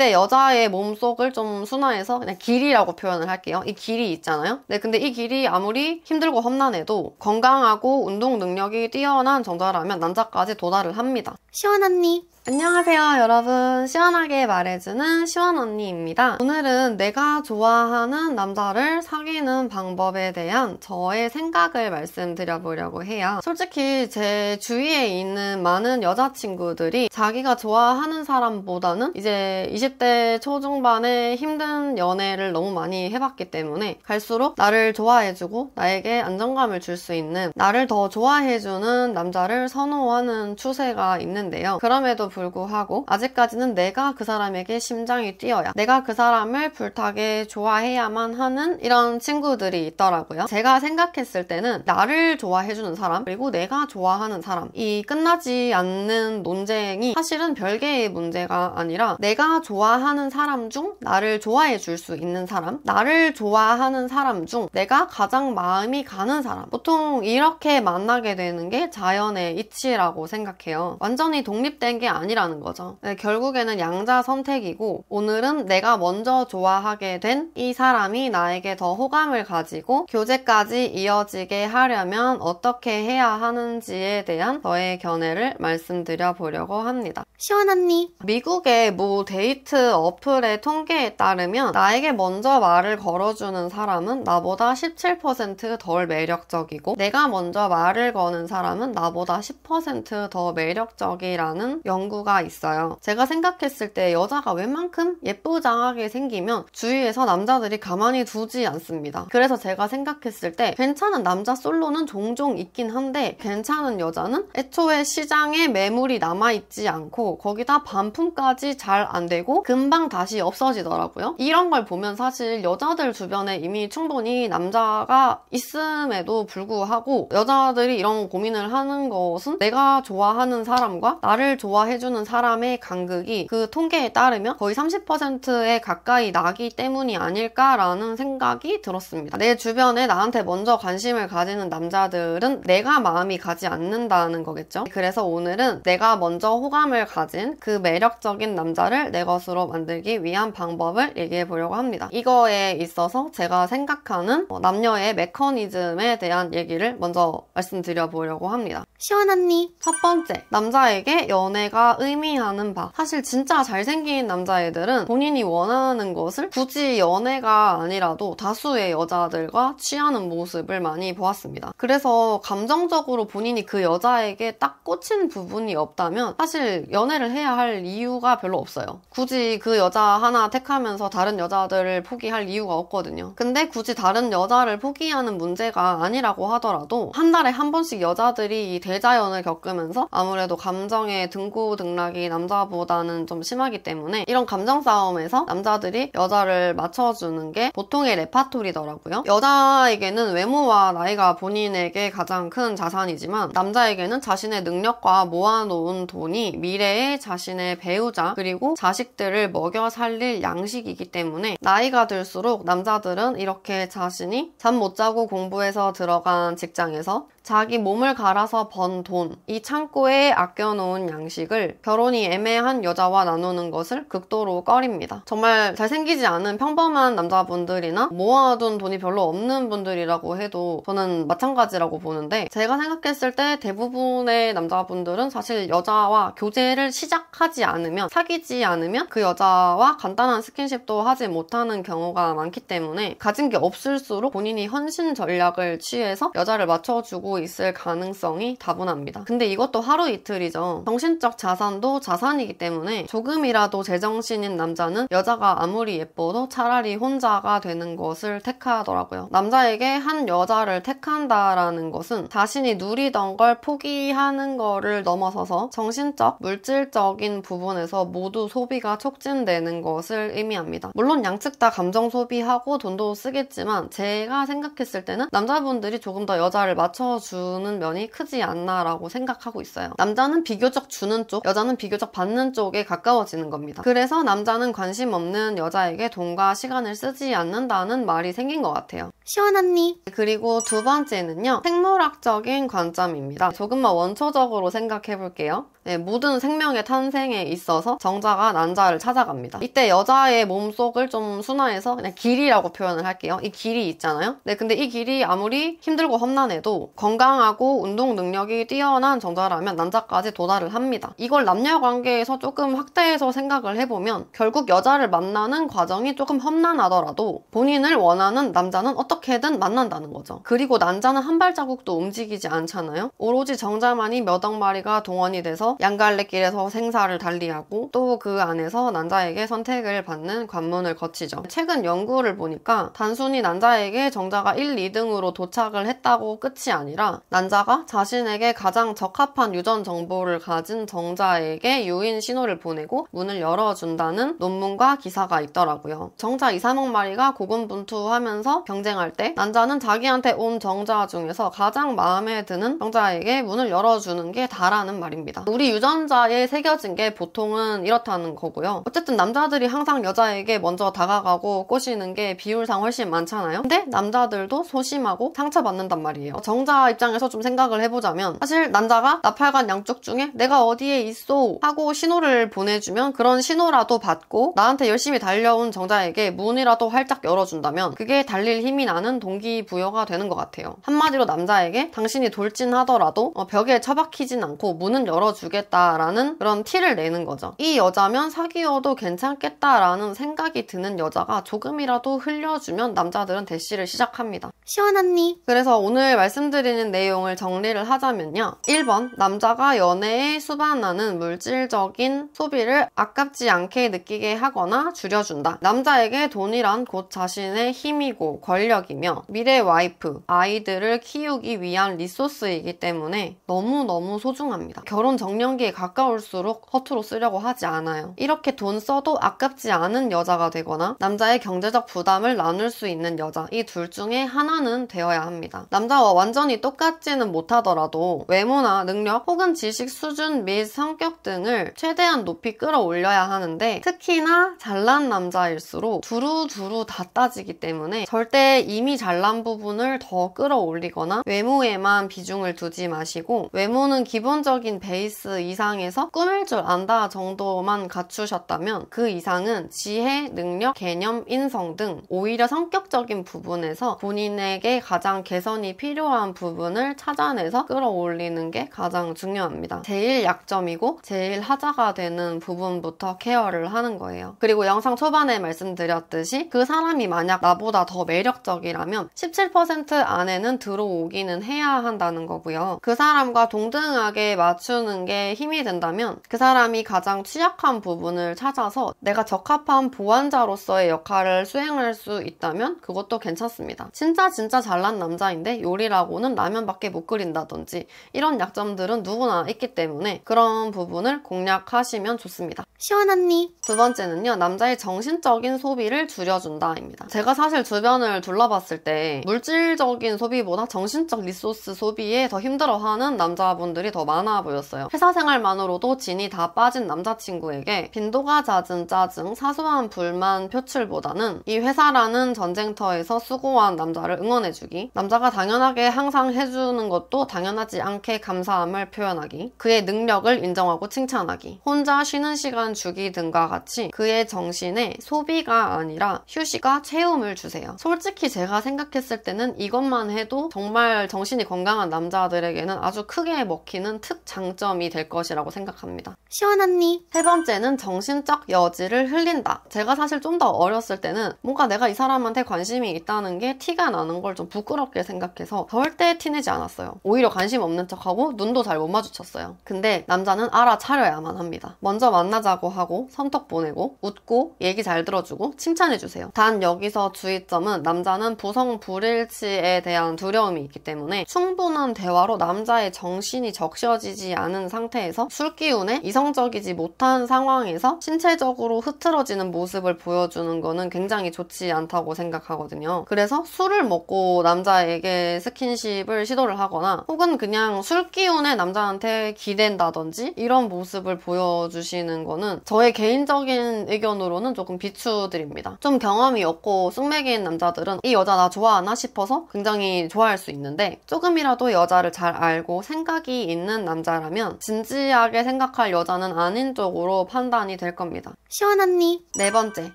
이때 여자의 몸속을 좀 순화해서 그냥 길이라고 표현을 할게요. 이 길이 있잖아요. 네, 근데 이 길이 아무리 힘들고 험난해도 건강하고 운동 능력이 뛰어난 정도라면 남자까지 도달을 합니다. 시원 언니. 안녕하세요 여러분, 시원하게 말해주는 시원언니입니다. 오늘은 내가 좋아하는 남자를 사귀는 방법에 대한 저의 생각을 말씀드려보려고 해요. 솔직히 제 주위에 있는 많은 여자친구들이 자기가 좋아하는 사람보다는 이제 20대 초중반에 힘든 연애를 너무 많이 해봤기 때문에 갈수록 나를 좋아해주고 나에게 안정감을 줄 수 있는, 나를 더 좋아해주는 남자를 선호하는 추세가 있는데요. 그럼에도 불구하고 아직까지는 내가 그 사람에게 심장이 뛰어야, 내가 그 사람을 불타게 좋아해야만 하는 이런 친구들이 있더라고요. 제가 생각했을 때는 나를 좋아해주는 사람, 그리고 내가 좋아하는 사람, 이 끝나지 않는 논쟁이 사실은 별개의 문제가 아니라 내가 좋아하는 사람 중 나를 좋아해줄 수 있는 사람, 나를 좋아하는 사람 중 내가 가장 마음이 가는 사람, 보통 이렇게 만나게 되는 게 자연의 이치라고 생각해요. 완전히 독립된 게 아니라는 거죠. 네, 결국에는 양자 선택이고, 오늘은 내가 먼저 좋아하게 된 이 사람이 나에게 더 호감을 가지고 교제까지 이어지게 하려면 어떻게 해야 하는지에 대한 저의 견해를 말씀드려 보려고 합니다. 시원 언니. 미국의 모 데이트 어플의 통계에 따르면 나에게 먼저 말을 걸어주는 사람은 나보다 17% 덜 매력적이고, 내가 먼저 말을 거는 사람은 나보다 10% 더 매력적이라는 연구가 있어요. 제가 생각했을 때 여자가 웬만큼 예쁘장하게 생기면 주위에서 남자들이 가만히 두지 않습니다. 그래서 제가 생각했을 때 괜찮은 남자 솔로는 종종 있긴 한데, 괜찮은 여자는 애초에 시장에 매물이 남아있지 않고 거기다 반품까지 잘 안 되고 금방 다시 없어지더라고요. 이런 걸 보면 사실 여자들 주변에 이미 충분히 남자가 있음에도 불구하고 여자들이 이런 고민을 하는 것은 내가 좋아하는 사람과 나를 좋아해주는 사람의 간극이 그 통계에 따르면 거의 30%에 가까이 나기 때문이 아닐까라는 생각이 들었습니다. 내 주변에 나한테 먼저 관심을 가지는 남자들은 내가 마음이 가지 않는다는 거겠죠. 그래서 오늘은 내가 먼저 호감을 가진 그 매력적인 남자를 내 것으로 만들기 위한 방법을 얘기해 보려고 합니다. 이거에 있어서 제가 생각하는 남녀의 메커니즘에 대한 얘기를 먼저 말씀드려 보려고 합니다. 시원 언니. 첫 번째, 남자에게 연애가 의미하는 바. 사실 진짜 잘생긴 남자애들은 본인이 원하는 것을 굳이 연애가 아니라도 다수의 여자들과 취하는 모습을 많이 보았습니다. 그래서 감정적으로 본인이 그 여자에게 딱 꽂힌 부분이 없다면 사실 연애를 해야 할 이유가 별로 없어요. 굳이 그 여자 하나 택하면서 다른 여자들을 포기할 이유가 없거든요. 근데 굳이 다른 여자를 포기하는 문제가 아니라고 하더라도 한 달에 한 번씩 여자들이 이 대자연을 겪으면서 아무래도 감정의 등고등락이 남자보다는 좀 심하기 때문에 이런 감정 싸움에서 남자들이 여자를 맞춰주는 게 보통의 레파토리더라고요. 여자에게는 외모와 나이가 본인에게 가장 큰 자산이지만 남자에게는 자신의 능력과 모아놓은 돈이 미래의 자신의 배우자 그리고 자식들을 먹여 살릴 양식이기 때문에 나이가 들수록 남자들은 이렇게 자신이 잠 못 자고 공부해서 들어간 직장에서 자기 몸을 갈아서 번 돈, 이 창고에 아껴놓은 양식을 결혼이 애매한 여자와 나누는 것을 극도로 꺼립니다. 정말 잘생기지 않은 평범한 남자분들이나 모아둔 돈이 별로 없는 분들이라고 해도 저는 마찬가지라고 보는데, 제가 생각했을 때 대부분의 남자분들은 사실 여자와 교제를 시작하지 않으면, 사귀지 않으면 그 여자와 간단한 스킨십도 하지 못하는 경우가 많기 때문에 가진 게 없을수록 본인이 헌신 전략을 취해서 여자를 맞춰주고 있을 가능성이 다분합니다. 근데 이것도 하루 이틀이죠. 정신적 자산도 자산이기 때문에 조금이라도 제정신인 남자는 여자가 아무리 예뻐도 차라리 혼자가 되는 것을 택하더라고요. 남자에게 한 여자를 택한다라는 것은 자신이 누리던 걸 포기하는 거를 넘어서서 정신적, 물질적인 부분에서 모두 소비가 촉진되는 것을 의미합니다. 물론 양측 다 감정 소비하고 돈도 쓰겠지만 제가 생각했을 때는 남자분들이 조금 더 여자를 맞춰주는 면이 크지 않나라고 생각하고 있어요. 남자는 비교적 주는 쪽, 여자는 비교적 받는 쪽에 가까워지는 겁니다. 그래서 남자는 관심 없는 여자에게 돈과 시간을 쓰지 않는다는 말이 생긴 것 같아요. 시원언니. 그리고 두 번째는요, 생물학적인 관점입니다. 조금만 원초적으로 생각해 볼게요. 네, 모든 생명의 탄생에 있어서 정자가 난자를 찾아갑니다. 이때 여자의 몸속을 좀 순화해서 그냥 길이라고 표현을 할게요. 이 길이 있잖아요. 네, 근데 이 길이 아무리 힘들고 험난해도 건강하고 운동 능력이 뛰어난 정자라면 난자까지 도달을 합니다. 이걸 남녀 관계에서 조금 확대해서 생각을 해보면 결국 여자를 만나는 과정이 조금 험난하더라도 본인을 원하는 남자는 어떻게든 만난다는 거죠. 그리고 난자는 한 발자국도 움직이지 않잖아요. 오로지 정자만이 몇 억 마리가 동원이 돼서 양갈래길에서 생사를 달리하고 또 그 안에서 난자에게 선택을 받는 관문을 거치죠. 최근 연구를 보니까 단순히 난자에게 정자가 1, 2등으로 도착을 했다고 끝이 아니라 난자가 자신에게 가장 적합한 유전 정보를 가진 정자에게 유인 신호를 보내고 문을 열어준다는 논문과 기사가 있더라고요. 정자 2, 3억 마리가 고군분투하면서 경쟁할 때 난자는 자기한테 온 정자 중에서 가장 마음에 드는 정자에게 문을 열어주는 게 다라는 말입니다. 우리 유전자에 새겨진 게 보통은 이렇다는 거고요. 어쨌든 남자들이 항상 여자에게 먼저 다가가고 꼬시는 게 비율상 훨씬 많잖아요. 근데 남자들도 소심하고 상처받는단 말이에요. 정자 입장에서 좀 생각을 해보자면 사실 남자가 나팔관 양쪽 중에 내가 어디에 있어 하고 신호를 보내주면 그런 신호라도 받고 나한테 열심히 달려온 정자에게 문이라도 활짝 열어준다면 그게 달릴 힘이 나는 동기부여가 되는 것 같아요. 한마디로 남자에게 당신이 돌진하더라도 벽에 처박히진 않고 문은 열어주겠다라는 그런 티를 내는 거죠. 이 여자면 사귀어도 괜찮겠다라는 생각이 드는 여자가 조금이라도 흘려주면 남자들은 대시를 시작합니다. 시원언니. 그래서 오늘 말씀드리는 내용을 정리를 하자면요. 1번, 남자가 연애에 수반하는 물질적인 소비를 아깝지 않게 느끼게 하거나 줄여준다. 남자에게 돈이란 곧 자신의 힘이고 권력이며 미래 와이프, 아이들을 키우기 위한 리소스이기 때문에 너무너무 소중합니다. 결혼 정년기에 가까울수록 허투루 쓰려고 하지 않아요. 이렇게 돈 써도 아깝지 않은 여자가 되거나 남자의 경제적 부담을 나눌 수 있는 여자, 이 둘 중에 하나는 되어야 합니다. 남자와 완전히 똑같지는 못하더라도 외모나 능력 혹은 지식 수준 및 성격 등을 최대한 높이 끌어올려야 하는데 특히나 잘난 남자일수록 두루두루 다 따지기 때문에 절대 이미 잘난 부분을 더 끌어올리거나 외모에만 비중을 두지 마시고 외모는 기본적인 베이스 이상에서 꾸밀 줄 안다 정도만 갖추셨다면 그 이상은 지혜, 능력, 개념, 인성 등 오히려 성격적인 부분에서 본인에게 가장 개선이 필요한 부분을 찾아내서 끌어올리는 게 가장 중요합니다. 제일 약점이고 제일 하자가 되는 부분부터 케어를 하는 거예요. 그리고 영상 초반에 말씀드렸듯이 그 사람이 만약 나보다 더 매력적이라면 17% 안에는 들어오기는 해야 한다는 거고요. 그 사람과 동등하게 맞추는 게 힘이 된다면 그 사람이 가장 취약한 부분을 찾아서 내가 적합한 보완자로서의 역할을 수행할 수 있다면 그것도 괜찮습니다. 진짜 잘난 남자인데 요리라고는 라면밖에 못 끓인다든지 이런 약점들은 누구나 있기 때문에 그런 부분을 공략하시면 좋습니다. 시원언니. 두 번째는요, 남자의 정신적인 소비를 줄여준다입니다. 제가 사실 주변을 둘러봤을 때 물질적인 소비보다 정신적 리소스 소비에 더 힘들어하는 남자분들이 더 많아 보였어요. 회사 생활만으로도 진이 다 빠진 남자친구에게 빈도가 잦은 짜증, 사소한 불만 표출보다는 이 회사라는 전쟁터에서 수고한 남자를 응원해주기, 남자가 당연하게 항상 해주는 것도 당연하지 않게 감사함을 표현하기, 그의 능력을 인정하고 칭찬하기, 혼자 쉬는 시간 주기 등과 같이 그의 정신에 소비가 아니라 휴식과 채움을 주세요. 솔직히 제가 생각했을 때는 이것만 해도 정말 정신이 건강한 남자들에게는 아주 크게 먹히는 특장점이 될 것이라고 생각합니다. 시원언니. 세 번째는 정신적 여지를 흘린다. 제가 사실 좀 더 어렸을 때는 뭔가 내가 이 사람한테 관심이 있다는 게 티가 나는 걸 좀 부끄럽게 생각해서 절대 티내지 않았어요. 오히려 관심 없는 척하고 눈도 잘 못 마주쳤어요. 근데 남자는 알아차려야만 합니다. 먼저 만나자고 하고 손톱 보내고 웃고 얘기 잘 들어주고 칭찬해주세요. 단 여기서 주의점은 남자는 부성 불일치에 대한 두려움이 있기 때문에 충분한 대화로 남자의 정신이 적셔지지 않은 상태에서 술기운에 이성적이지 못한 상황에서 신체적으로 흐트러지는 모습을 보여주는 거는 굉장히 좋지 않다고 생각하거든요. 그래서 술을 먹고 남자에게 스킨십을 시도를 하거나 혹은 그냥 술기운에 남자한테 기댄다든지 이런 모습을 보여주시는 거는 저의 개인적인 의견으로는 조금 비추드립니다. 좀 경험이 없고 쑥맥인 남자들은 이 이 여자 나 좋아하나 싶어서 굉장히 좋아할 수 있는데, 조금이라도 여자를 잘 알고 생각이 있는 남자라면 진지하게 생각할 여자는 아닌 쪽으로 판단이 될 겁니다. 시원 언니. 4번째,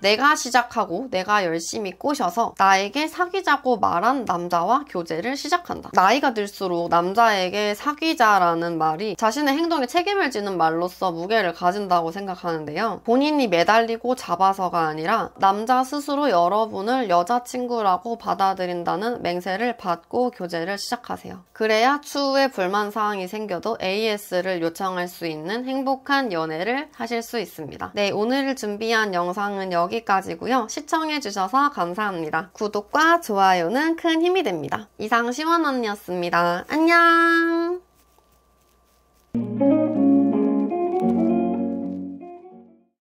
내가 시작하고 내가 열심히 꼬셔서 나에게 사귀자고 말한 남자와 교제를 시작한다. 나이가 들수록 남자에게 사귀자라는 말이 자신의 행동에 책임을 지는 말로서 무게를 가진다고 생각하는데요. 본인이 매달리고 잡아서가 아니라 남자 스스로 여러분을 여자친구라고 받아들인다는 맹세를 받고 교제를 시작하세요. 그래야 추후에 불만사항이 생겨도 AS를 요청할 수 있는 행복한 연애를 하실 수 있습니다. 네, 오늘 준비한 영상은 여기까지고요. 시청해주셔서 감사합니다. 구독과 좋아요는 큰 힘이 됩니다. 이상 시원 언니였습니다. 안녕!